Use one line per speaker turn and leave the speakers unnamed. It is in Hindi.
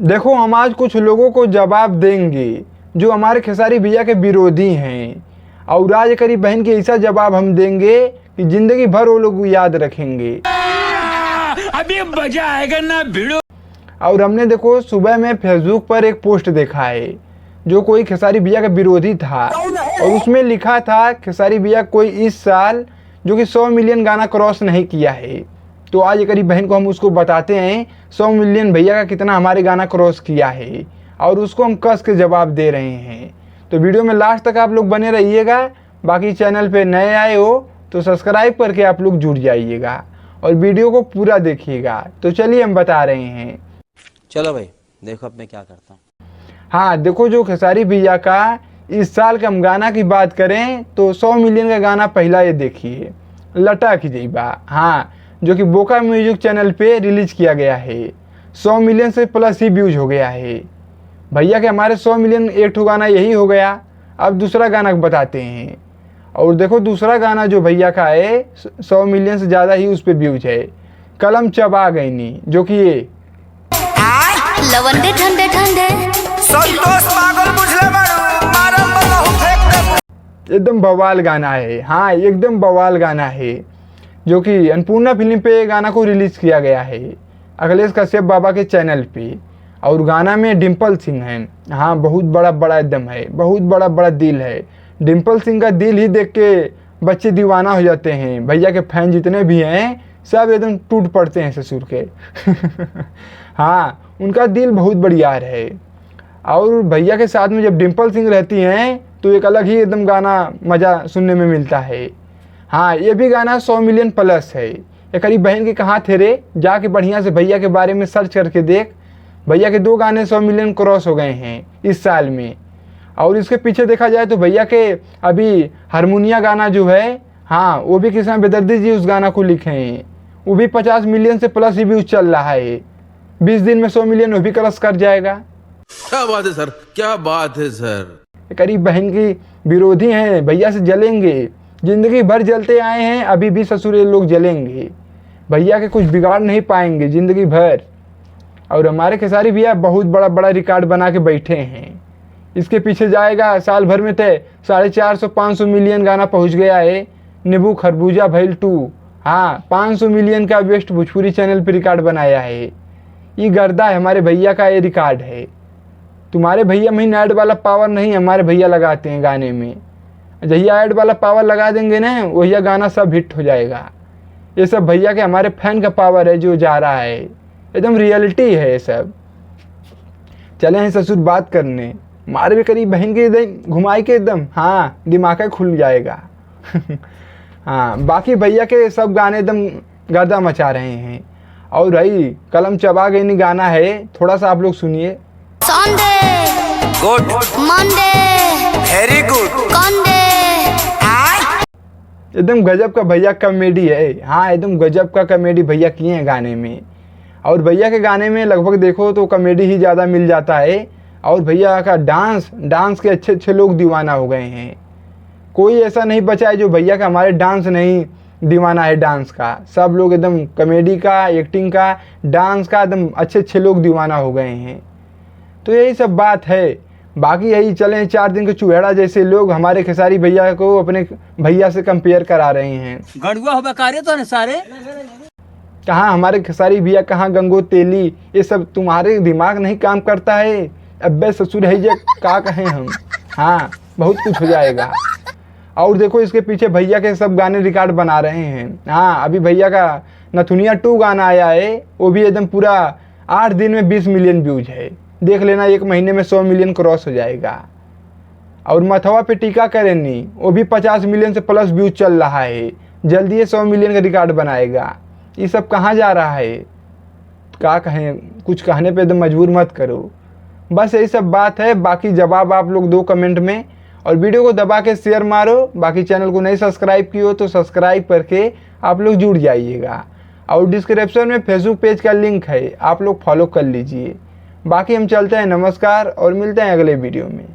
देखो हम आज कुछ लोगों को जवाब देंगे जो हमारे खेसारी भैया के विरोधी हैं, और आज करी बहन के ऐसा जवाब हम देंगे कि जिंदगी भर वो लोग याद रखेंगे।
अभी मजा आएगा ना भिड़ो।
और हमने देखो सुबह में फेसबुक पर एक पोस्ट देखा है जो कोई खेसारी भैया का विरोधी था, और उसमें लिखा था खेसारी भैया कोई इस साल जो कि 100 मिलियन गाना क्रॉस नहीं किया है। तो आज एक बहन को हम उसको बताते हैं 100 मिलियन भैया का कितना हमारे गाना क्रॉस किया है, और उसको हम कस के जवाब दे रहे हैं। तो वीडियो में लास्ट तक आप लोग बने रहिएगा। बाकी चैनल पे नए आए हो तो सब्सक्राइब करके आप लोग जुड़ जाइएगा और वीडियो को पूरा देखिएगा। तो चलिए हम बता रहे हैं।
चलो भाई देखो अब मैं क्या करता हूँ।
हाँ देखो, जो खेसारी भैया का इस साल का हम गाना की बात करें तो 100 मिलियन का गाना पहला ये देखिए, लटा की जइबा। हाँ, जो कि बोका म्यूजिक चैनल पे रिलीज किया गया है। 100 मिलियन से प्लस ही व्यूज हो गया है भैया के हमारे। 100 मिलियन एक ठो गाना यही हो गया। अब दूसरा गाना बताते हैं, और देखो दूसरा गाना जो भैया का है 100 मिलियन से ज़्यादा ही उस पर व्यूज है, कलम चबा गई नी, जो कि ये
लवंडे ठंडे ठंडे
संतोष पागल बुझले बाड़ू मारम बलहु फेंक दे।
एकदम बवाल गाना है। हाँ एकदम बवाल गाना है, जो कि अन्नपूर्णा फिल्म पे गाना को रिलीज़ किया गया है अखिलेश कश्यप बाबा के चैनल पे। और गाना में डिम्पल सिंह है। हाँ बहुत बड़ा एकदम है, बहुत बड़ा दिल है। डिम्पल सिंह का दिल ही देख के बच्चे दीवाना हो जाते हैं। भैया के फैन जितने भी हैं सब एकदम टूट पड़ते हैं ससुर के। हाँ उनका दिल बहुत बढ़िया है। और भैया के साथ में जब डिम्पल सिंह रहती हैं तो एक अलग ही एकदम गाना मज़ा सुनने में मिलता है। हाँ ये भी गाना 100 मिलियन प्लस है। एक करीब बहन के कहाँ थे रे, जाके बढ़िया से भैया के बारे में सर्च करके देख। भैया के 2 गाने 100 मिलियन क्रॉस हो गए हैं इस साल में। और इसके पीछे देखा जाए तो भैया के अभी हारमोनिया गाना जो है, हाँ वो भी कृष्णा बेदर्दी जी उस गाना को लिखे हैं। वो भी 50 मिलियन से प्लस ही व्यूज चल रहा है। 20 दिन में 100 मिलियन वो भी क्रॉस कर जाएगा।
क्या बात है सर, क्या बात है सर।
करीब बहन की विरोधी हैं, भैया से जलेंगे, जिंदगी भर जलते आए हैं, अभी भी ससुर लोग जलेंगे। भैया के कुछ बिगाड़ नहीं पाएंगे जिंदगी भर। और हमारे खेसारी भैया बहुत बड़ा रिकॉर्ड बना के बैठे हैं। इसके पीछे जाएगा साल भर में तय 450-500 मिलियन गाना पहुंच गया है। नींबू खरबूजा भैल 2, हाँ 500 मिलियन का वेस्ट भोजपुरी चैनल पर रिकॉर्ड बनाया है। ये गर्दा है हमारे भैया का, ये रिकॉर्ड है। तुम्हारे भैया में ऐड वाला पावर नहीं हमारे भैया लगाते हैं गाने में। जहिया ऐड वाला पावर लगा देंगे ना वही गाना सब हिट हो जाएगा। ये सब भैया के हमारे फैन का पावर है जो जा रहा है, एकदम रियलिटी है ये सब। चले हैं ससुर बात करने, मारे भी करीब बहन के एकदम घुमाई के एकदम, हाँ दिमाग खुल जाएगा। हाँ बाकी भैया के सब गाने एकदम गर्दा मचा रहे हैं। और भाई कलम चबा गई नहीं गाना है, थोड़ा सा आप लोग सुनिए।
Sunday
good
Monday
very good
कंडे
एकदम गजब का भैया कॉमेडी है। हाँ एकदम गजब का कॉमेडी भैया किए हैं गाने में। और भैया के गाने में लगभग देखो तो कॉमेडी ही ज़्यादा मिल जाता है। और भैया का डांस के अच्छे लोग दीवाना हो गए हैं। कोई ऐसा नहीं बचा है जो भैया का हमारे डांस नहीं दीवाना है। डांस का सब लोग एकदम कॉमेडी का, एक्टिंग का, डांस का एकदम अच्छे लोग दीवाना हो गए हैं। तो यही सब बात है। बाकी यही चले 4 दिन के चुहेड़ा जैसे लोग हमारे खेसारी भैया को अपने भैया से कंपेयर करा रहे हैं।
गड़ुआ हो बकारे तो सारे
कहाँ हमारे खेसारी भैया, कहाँ गंगो तेली, ये सब तुम्हारे दिमाग नहीं काम करता है। अब्बे ससुर है ये का कहें हम। हाँ बहुत कुछ हो जाएगा। और देखो इसके पीछे भैया के सब गाने रिकॉर्ड बना रहे हैं। हाँ अभी भैया का नथुनिया 2 गाना आया है, वो भी एकदम पूरा 8 दिन में 20 मिलियन व्यूज है। देख लेना 1 महीने में 100 मिलियन क्रॉस हो जाएगा। और मथवा पे टीका करेंनी, वो भी 50 मिलियन से प्लस व्यूज चल रहा है। जल्दी 100 मिलियन का रिकॉर्ड बनाएगा। ये सब कहाँ जा रहा है, क्या कहें, कुछ कहने पे एकदम मजबूर मत करो। बस यही सब बात है। बाकी जवाब आप लोग दो कमेंट में, और वीडियो को दबा के शेयर मारो। बाकी चैनल को नहीं सब्सक्राइब किए हो तो सब्सक्राइब करके आप लोग जुड़ जाइएगा। और डिस्क्रिप्शन में फेसबुक पेज का लिंक है, आप लोग फॉलो कर लीजिए। बाकी हम चलते हैं, नमस्कार और मिलते हैं अगले वीडियो में।